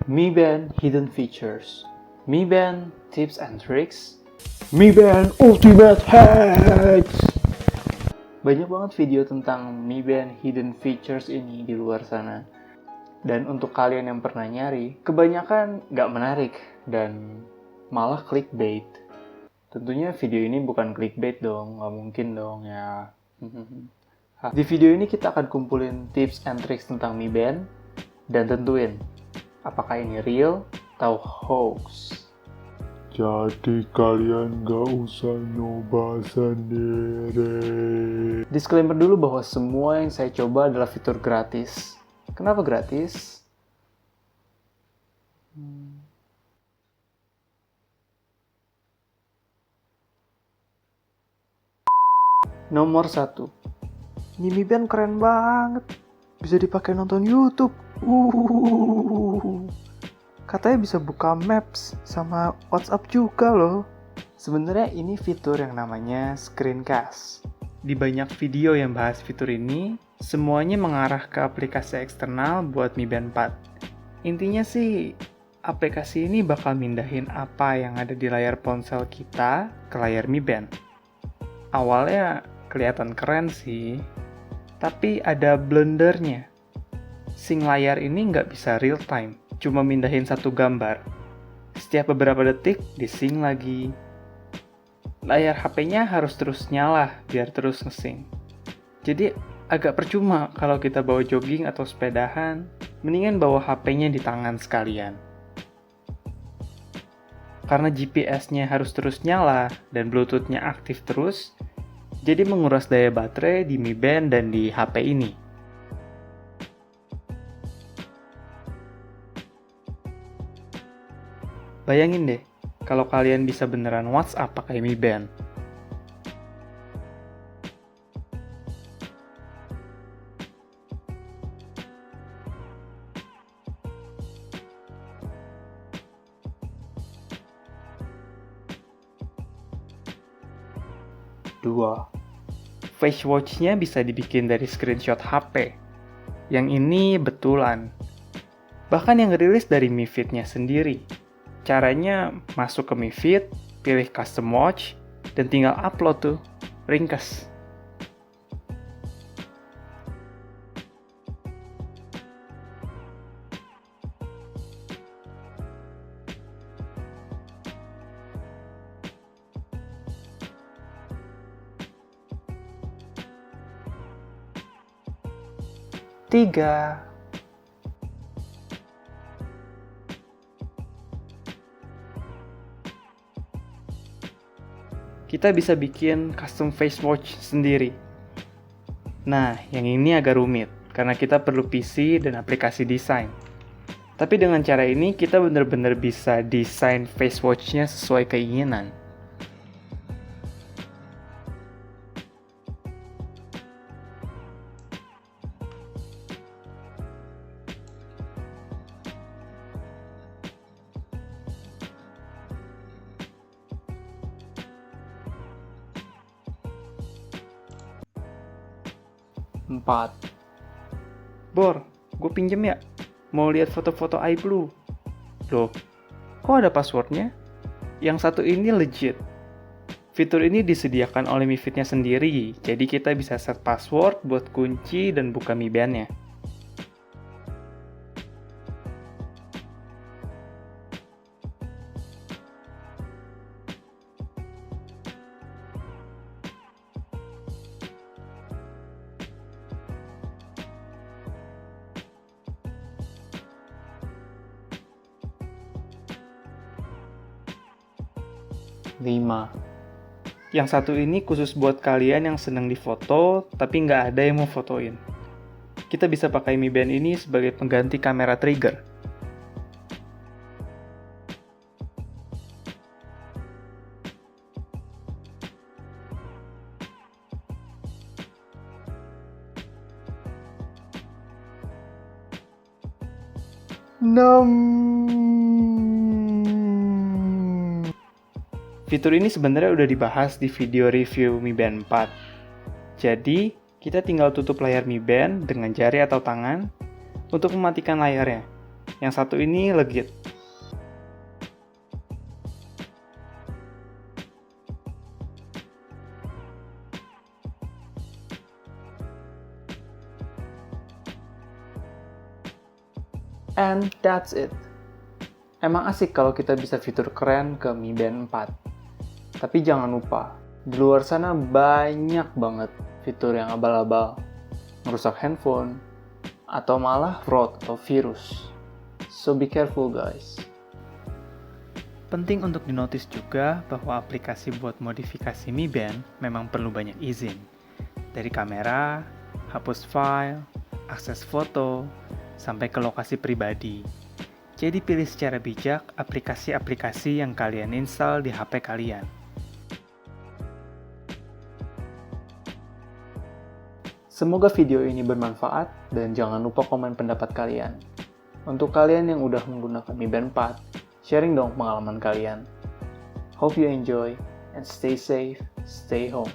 Mi Band Hidden Features, Mi Band Tips and Tricks, Mi Band Ultimate Hacks. Banyak banget video tentang Mi Band Hidden Features ini di luar sana. Dan untuk kalian yang pernah nyari, kebanyakan nggak menarik dan malah clickbait. Tentunya video ini bukan clickbait dong, nggak mungkin dong ya. Di video ini kita akan kumpulin tips and tricks tentang Mi Band dan tentuin apakah ini real atau hoax. Jadi kalian gak usah nyoba sendiri. Disclaimer dulu bahwa semua yang saya coba adalah fitur gratis. Kenapa gratis? Nomor 1. Ini Mi Band keren banget. Bisa dipakai nonton YouTube. Katanya bisa buka Maps sama WhatsApp juga loh. Sebenarnya ini fitur yang namanya screencast. Di banyak video yang bahas fitur ini, semuanya mengarah ke aplikasi eksternal buat Mi Band 4. Intinya sih, aplikasi ini bakal mindahin apa yang ada di layar ponsel kita ke layar Mi Band. Awalnya kelihatan keren sih, tapi ada blendernya. Sync layar ini nggak bisa real time, cuma mindahin satu gambar. Setiap beberapa detik, di-sync lagi. Layar HP-nya harus terus nyala biar terus nge-sync. Jadi agak percuma kalau kita bawa jogging atau sepedahan, mendingan bawa HP-nya di tangan sekalian. Karena GPS-nya harus terus nyala dan Bluetooth-nya aktif terus, jadi menguras daya baterai di Mi Band dan di HP ini. Bayangin deh, kalau kalian bisa beneran WhatsApp pakai Mi Band. Dua, face watch-nya bisa dibikin dari screenshot HP. Yang ini betulan. Bahkan yang rilis dari Mi Fit-nya sendiri. Caranya masuk ke Mi Fit, pilih custom watch, dan tinggal upload tuh, ringkas. Tiga, kita bisa bikin custom face watch sendiri. Nah, yang ini agak rumit, karena kita perlu PC dan aplikasi desain. Tapi dengan cara ini, kita benar-benar bisa desain face watch-nya sesuai keinginan. Empat. Bor, gue pinjem ya? Mau lihat foto-foto iBlue. Loh, kok ada passwordnya? Yang satu ini legit. Fitur ini disediakan oleh Mi Fit-nya sendiri, jadi kita bisa set password buat kunci dan buka Mi Band-nya. Lima. Yang satu ini khusus buat kalian yang seneng difoto, tapi nggak ada yang mau fotoin. Kita bisa pakai Mi Band ini sebagai pengganti kamera trigger. Fitur ini sebenarnya udah dibahas di video review Mi Band 4. Jadi, kita tinggal tutup layar Mi Band dengan jari atau tangan untuk mematikan layarnya. Yang satu ini legit. And that's it. Emang asik kalau kita bisa fitur keren ke Mi Band 4. Tapi jangan lupa, di luar sana banyak banget fitur yang abal-abal, merusak handphone, atau malah fraud atau virus. So be careful guys. Penting untuk dinotis juga bahwa aplikasi buat modifikasi Mi Band memang perlu banyak izin. Dari kamera, hapus file, akses foto, sampai ke lokasi pribadi. Jadi pilih secara bijak aplikasi-aplikasi yang kalian install di HP kalian. Semoga video ini bermanfaat dan jangan lupa komen pendapat kalian. Untuk kalian yang udah menggunakan Mi Band 4, sharing dong pengalaman kalian. Hope you enjoy and stay safe, stay home.